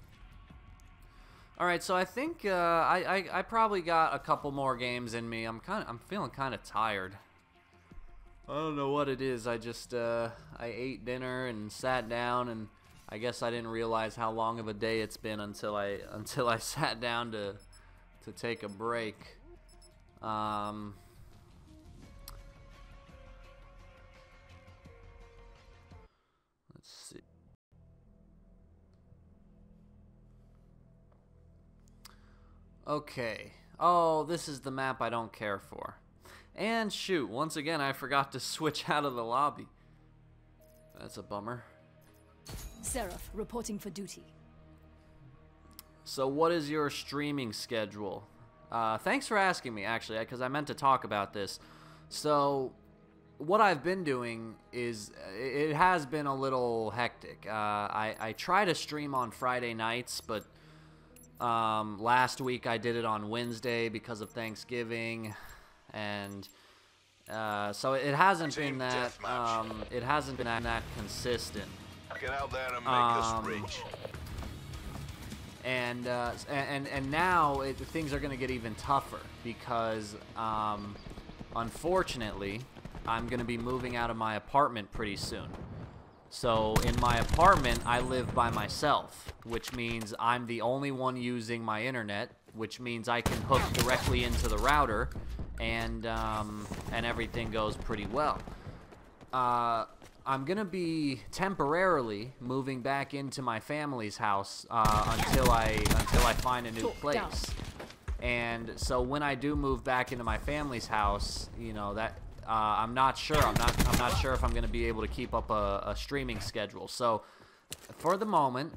Alright, so I think I probably got a couple more games in me. I'm feeling kind of tired. I don't know what it is. I just I ate dinner and sat down, and I guess I didn't realize how long of a day it's been until I sat down to take a break. Let's see. Okay. Oh, this is the map I don't care for. And shoot, once again I forgot to switch out of the lobby. That's a bummer. Seraph, reporting for duty. So what is your streaming schedule? Thanks for asking me, actually, because I meant to talk about this. So what I've been doing is, it has been a little hectic. I try to stream on Friday nights, but last week I did it on Wednesday because of Thanksgiving, and So it hasn't Team been that consistent. Get out there and make us rich. And now things are going to get even tougher because, unfortunately, I'm going to be moving out of my apartment pretty soon. So in my apartment, I live by myself, which means I'm the only one using my internet, which means I can hook directly into the router, and everything goes pretty well. I'm gonna be temporarily moving back into my family's house until I find a new place. And so when I do move back into my family's house, you know that I'm not sure. I'm not sure if I'm gonna be able to keep up a streaming schedule. So for the moment,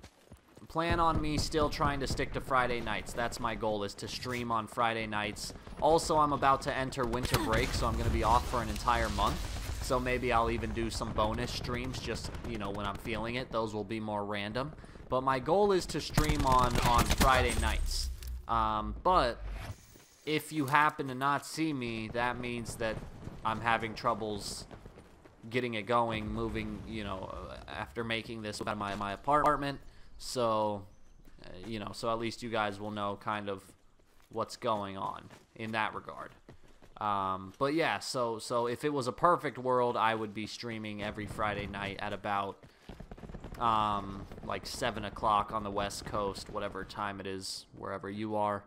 plan on me still trying to stick to Friday nights. That's my goal, is to stream on Friday nights. Also, I'm about to enter winter break, so I'm gonna be off for an entire month. So maybe I'll even do some bonus streams just, you know, when I'm feeling it. Those will be more random. But my goal is to stream on Friday nights. But if you happen to not see me, that means that I'm having troubles getting it going, moving, you know, after making this out of my apartment. So, you know, so at least you guys will know kind of what's going on in that regard. But yeah, so if it was a perfect world, I would be streaming every Friday night at about like 7 o'clock on the West Coast, whatever time it is, wherever you are.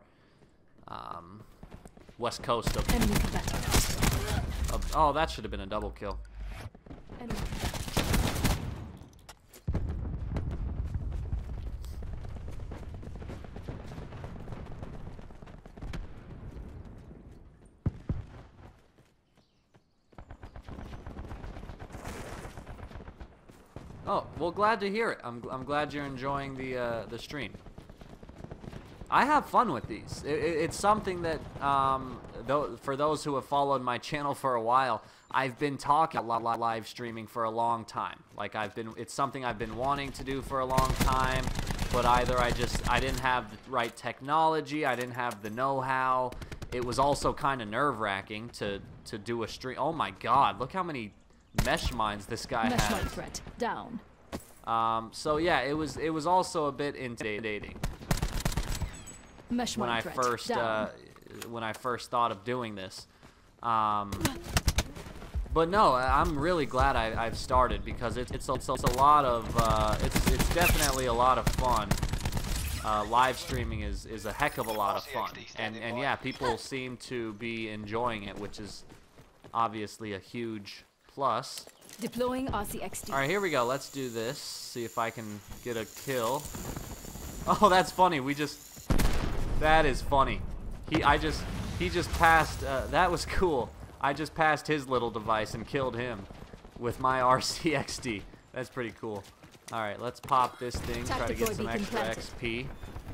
West Coast of... Enemy combatant. Oh, that should have been a double kill. Enemy. Oh, well, glad to hear it. I'm glad you're enjoying the stream. I have fun with these. It's something that, for those who have followed my channel for a while, I've been talking about live streaming for a long time. Like it's something I've been wanting to do for a long time, but either I didn't have the right technology, I didn't have the know-how. It was also kind of nerve-wracking to do a stream. Oh my God, look how many mesh mines this guy Mesh mine has. threat down. So yeah, it was also a bit intimidating Mesh when mine I threat first down. when I first thought of doing this. But no, I'm really glad I've started, because it's a lot of it's definitely a lot of fun. Live streaming is a heck of a lot of fun, and yeah, people seem to be enjoying it, which is obviously a huge plus. Deploying RCXD. All right, here we go. Let's do this. See if I can get a kill. Oh, that's funny. That is funny. He just passed. That was cool. I just passed his little device and killed him with my RCXD. That's pretty cool. All right, let's pop this thing. Try to get some extra XP.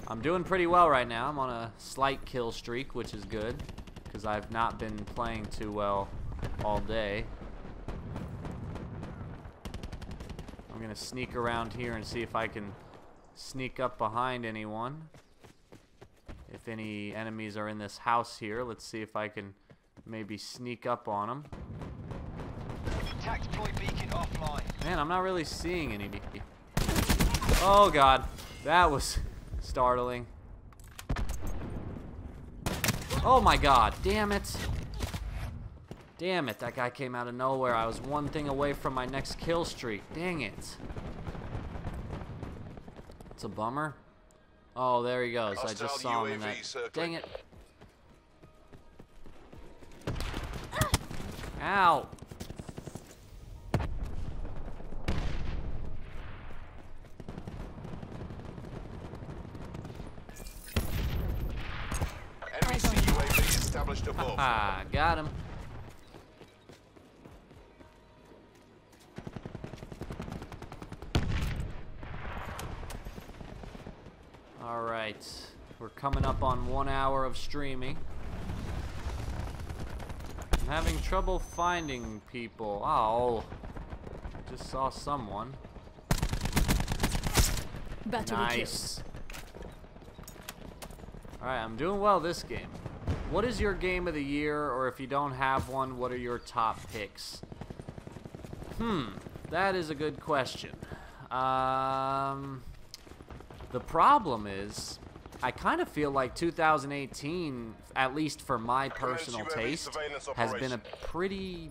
I'm doing pretty well right now. I'm on a slight kill streak, which is good, because I've not been playing too well all day. I'm gonna sneak around here and see if I can sneak up behind anyone. If any enemies are in this house here, let's see if I can maybe sneak up on them. Tactical beacon offline. Man, I'm not really seeing any. Oh God, that was startling. Oh my God, damn it. Damn it, that guy came out of nowhere. I was one thing away from my next kill streak. Dang it. It's a bummer. Oh, there he goes. I just saw him in that. Dang it. Ow. Enemy CUAV established above. Ah, got him. Alright, we're coming up on 1 hour of streaming. I'm having trouble finding people. Oh, I just saw someone. Battery Nice. Alright, I'm doing well this game. What is your game of the year, or if you don't have one, what are your top picks? That is a good question. The problem is, I kind of feel like 2018, at least for my personal taste, has been a pretty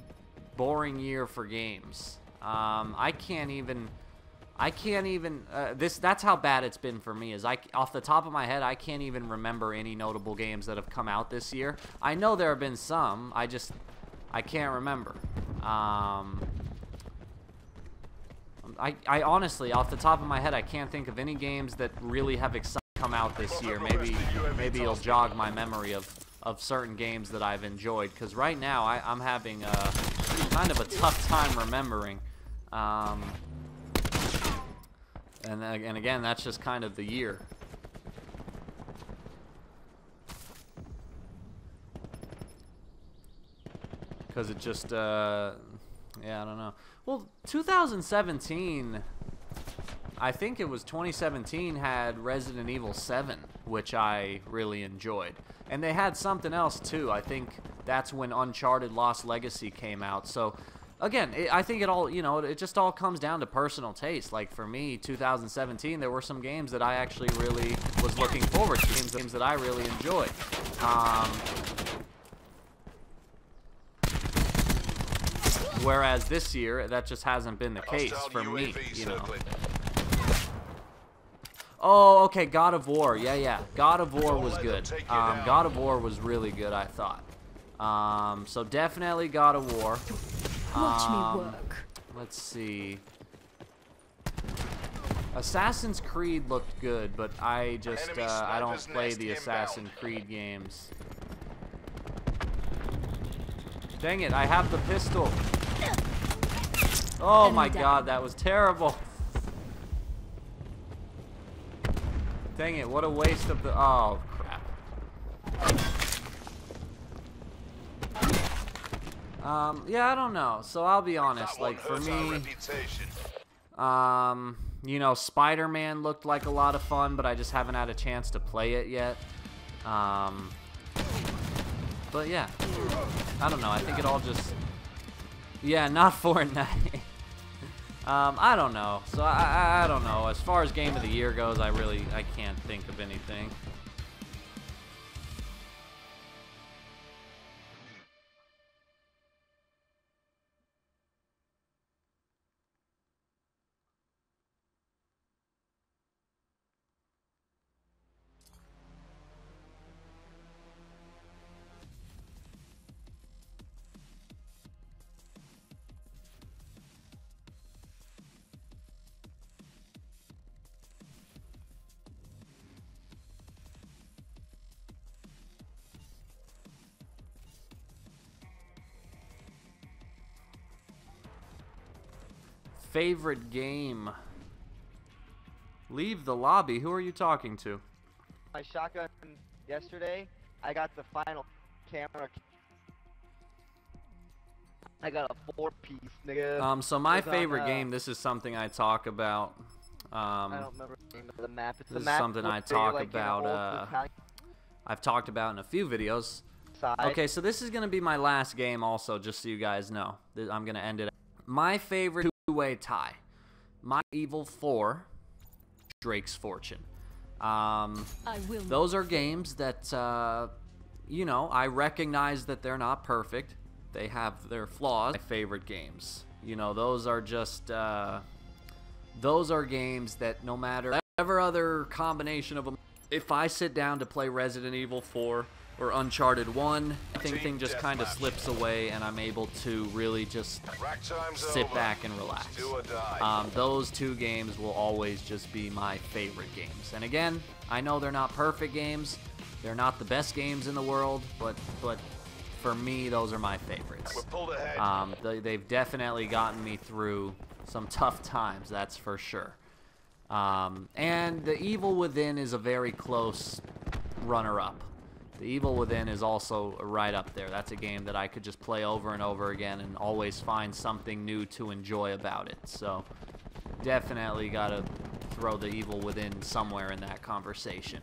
boring year for games. I can't even, that's how bad it's been for me, is off the top of my head, I can't even remember any notable games that have come out this year. I know there have been some, I can't remember. I honestly, off the top of my head, I can't think of any games that really have come out this year. Maybe you'll jog my memory of certain games that I've enjoyed, because right now I'm having kind of a tough time remembering. And again, that's just kind of the year. Because it just, yeah, I don't know. Well, 2017, I think it was 2017, had Resident Evil 7, which I really enjoyed. And they had something else, too. I think that's when Uncharted Lost Legacy came out. So, again, I think it all, you know, it just all comes down to personal taste. Like, for me, 2017, there were some games that I actually really was looking forward to, games that I really enjoyed. Whereas this year, that just hasn't been the case for me, you know. Oh, okay, God of War. Yeah. God of War was good. God of War was really good, I thought. So definitely God of War. Watch me work. Let's see. Assassin's Creed looked good, but I just, I don't play the Assassin's Creed games. Dang it, I have the pistol. Oh my god, that was terrible. Dang it, what a waste of the... Oh, crap. Yeah, I don't know. So I'll be honest, like, for me... you know, Spider-Man looked like a lot of fun, but I just haven't had a chance to play it yet. But yeah, I don't know. I think it all just... Yeah, not Fortnite. I don't know. So I don't know. As far as game of the year goes, I can't think of anything. Favorite game? Leave the lobby. Who are you talking to? My shotgun yesterday, I got the final camera. I got a 4-piece, nigga. So my favorite game, this is something I talk about. I don't remember the name of the map. It's this the map is something I talk like, about, I've talked about in a few videos. Side. Okay, so this is going to be my last game also, just so you guys know. I'm going to end it. My favorite two-way tie. My Evil 4, Drake's Fortune. Those are games that, you know, I recognize that they're not perfect. They have their flaws. My favorite games. You know, those are just, those are games that no matter whatever other combination of them, if I sit down to play Resident Evil 4 or Uncharted 1, everything just kind of slips away and I'm able to really just sit back and relax. Those two games will always just be my favorite games. And again, I know they're not perfect games. They're not the best games in the world, but for me, those are my favorites. They've definitely gotten me through some tough times, that's for sure. And The Evil Within is a very close runner-up. The Evil Within is also right up there. That's a game that I could just play over and over again and always find something new to enjoy about it. So definitely gotta throw The Evil Within somewhere in that conversation.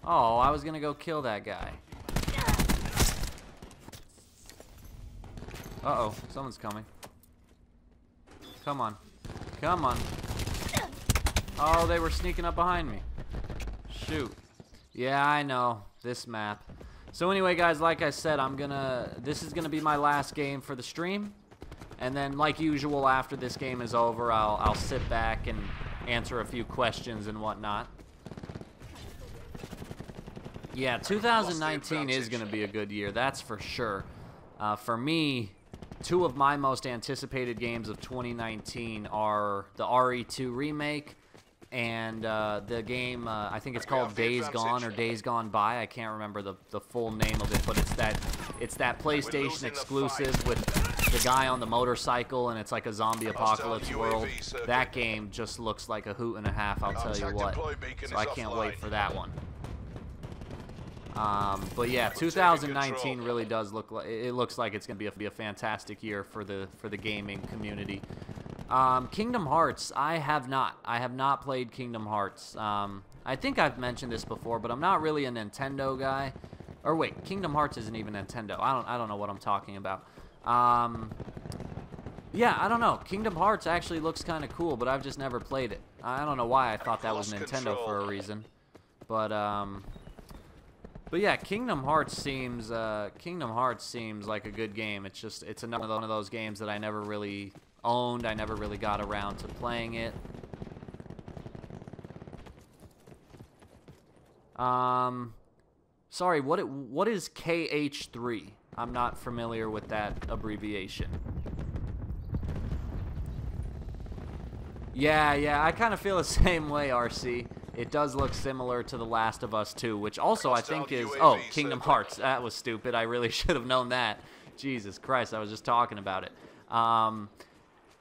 Oh, I was gonna go kill that guy. Uh-oh, someone's coming. Come on. Come on. Oh, they were sneaking up behind me. Shoot. Yeah, I know. This map. So anyway, guys, like I said, this is gonna be my last game for the stream. And then, like usual, after this game is over, I'll sit back and answer a few questions and whatnot. Yeah, 2019 is gonna be a good year, that's for sure. For me, two of my most anticipated games of 2019 are the RE2 remake and the game, I think it's called Days Gone or Days Gone By. I can't remember the full name of it, but it's that PlayStation exclusive with the guy on the motorcycle, and it's like a zombie apocalypse world. That game just looks like a hoot and a half, I'll tell you what. So I can't wait for that one. But yeah, 2019 really does look like it looks like it's gonna be a fantastic year for the gaming community. Kingdom Hearts, I have not played Kingdom Hearts. I think I've mentioned this before, but I'm not really a Nintendo guy. Or wait, Kingdom Hearts isn't even Nintendo. I don't know what I'm talking about. Yeah, I don't know. Kingdom Hearts actually looks kind of cool, but I've just never played it. I don't know why I thought that was Nintendo for a reason. But yeah, Kingdom Hearts seems like a good game. It's another one of those games that I never really owned. I never really got around to playing it. Sorry, what is KH3? I'm not familiar with that abbreviation. Yeah, I kind of feel the same way, RC. It does look similar to The Last of Us 2, which also I think is... Oh, Kingdom Hearts. That was stupid. I really should have known that. Jesus Christ, I was just talking about it.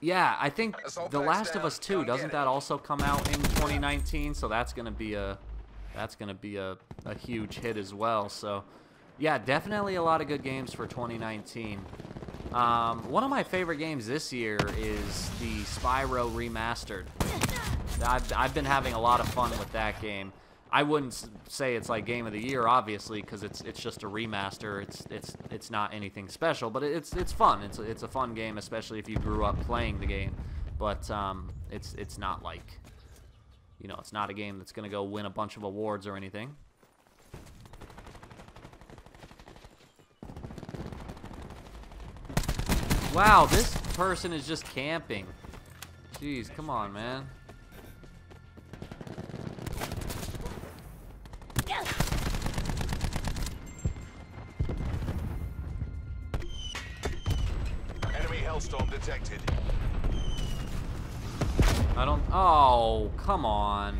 Yeah, I think The Last of Us 2, doesn't that also come out in 2019? So that's gonna be a huge hit as well. So yeah, definitely a lot of good games for 2019. One of my favorite games this year is the Spyro Remastered. I've been having a lot of fun with that game. I wouldn't say it's like game of the year, obviously, because it's just a remaster. It's not anything special, but it's fun. It's a fun game, especially if you grew up playing the game. But it's not like, you know, it's not a game that's gonna go win a bunch of awards or anything. Wow, this person is just camping. Jeez, come on, man. Enemy Hellstorm detected. I don't... Oh, come on.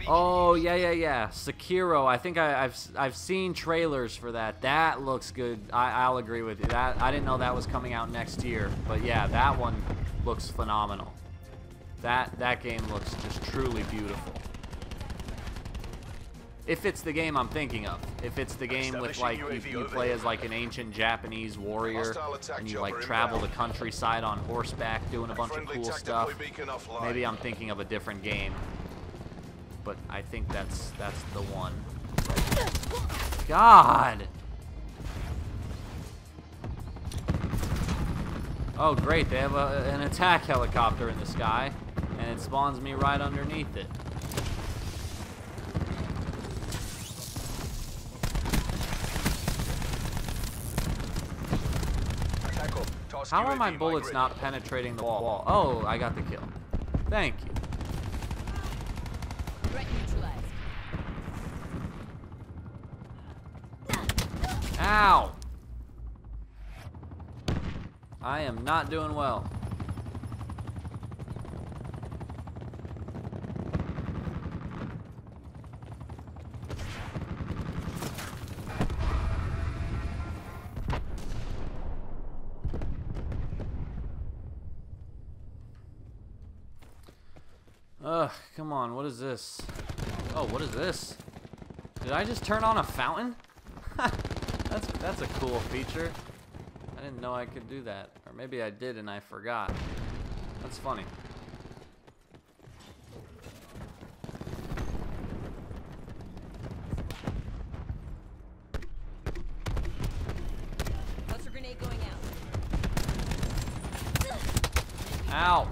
Oh, yeah. Sekiro. I think I've seen trailers for that. That looks good. I'll agree with you. That I didn't know that was coming out next year. But yeah, that one looks phenomenal. That game looks just truly beautiful. If it's the game I'm thinking of. If it's the game with, like, you play as, like, an ancient Japanese warrior, and you, like, travel the countryside on horseback doing a bunch of cool stuff, maybe I'm thinking of a different game. But I think that's the one. God! Oh, great. They have an attack helicopter in the sky, and it spawns me right underneath it. How are my bullets not penetrating the wall? Oh, I got the kill. Thank you. Threat neutralized. Ow! I am not doing well. Ugh, come on, what is this? Oh, what is this? Did I just turn on a fountain? That's a cool feature. I didn't know I could do that. Or maybe I did and I forgot. That's funny. Ow.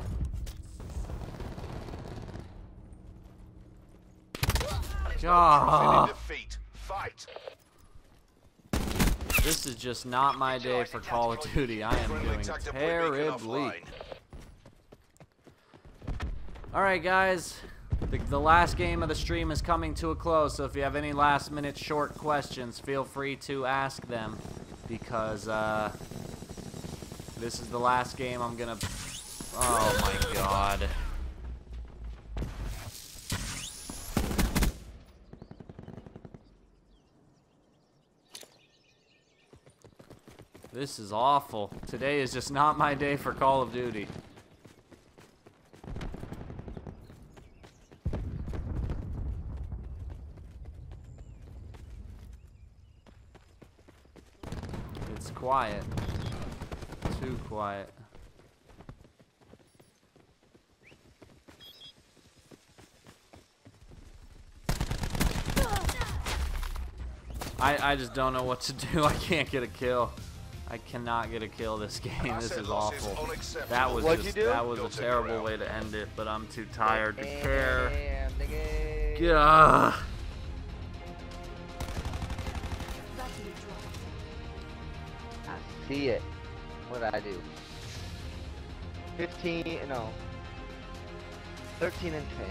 God. Defeat. Fight. This is just not my day for Call of Duty. I am doing terribly. Alright guys, the last game of the stream is coming to a close, so if you have any last minute short questions, feel free to ask them, because this is the last game I'm gonna... Oh my god. This is awful. Today is just not my day for Call of Duty. It's quiet. Too quiet. I just don't know what to do. I can't get a kill. I cannot get a kill this game. This is awful. That was What'd just, you do? that was a terrible way to end it, but I'm too tired to care. Damn, nigga. Gah. I see it. What did I do? 15, no. 13 and 10.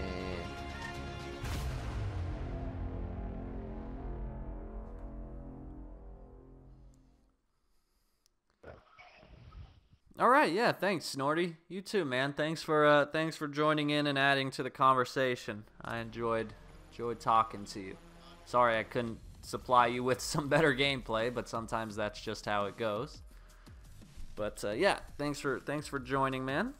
All right, yeah, thanks, Snorty. You too, man. Thanks for joining in and adding to the conversation. I enjoyed talking to you. Sorry I couldn't supply you with some better gameplay, but sometimes that's just how it goes. But yeah, thanks for joining, man.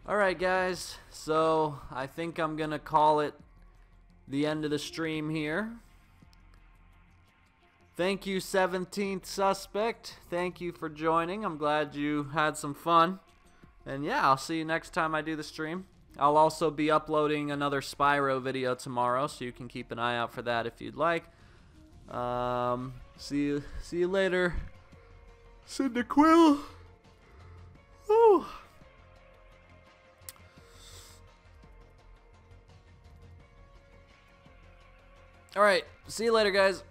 Alright guys, so I think I'm gonna call it the end of the stream here. Thank you, 17th Suspect. Thank you for joining. I'm glad you had some fun. And yeah, I'll see you next time I do the stream. I'll also be uploading another Spyro video tomorrow, so you can keep an eye out for that if you'd like. See you later. Cyndaquil. Woo. Alright, see you later, guys.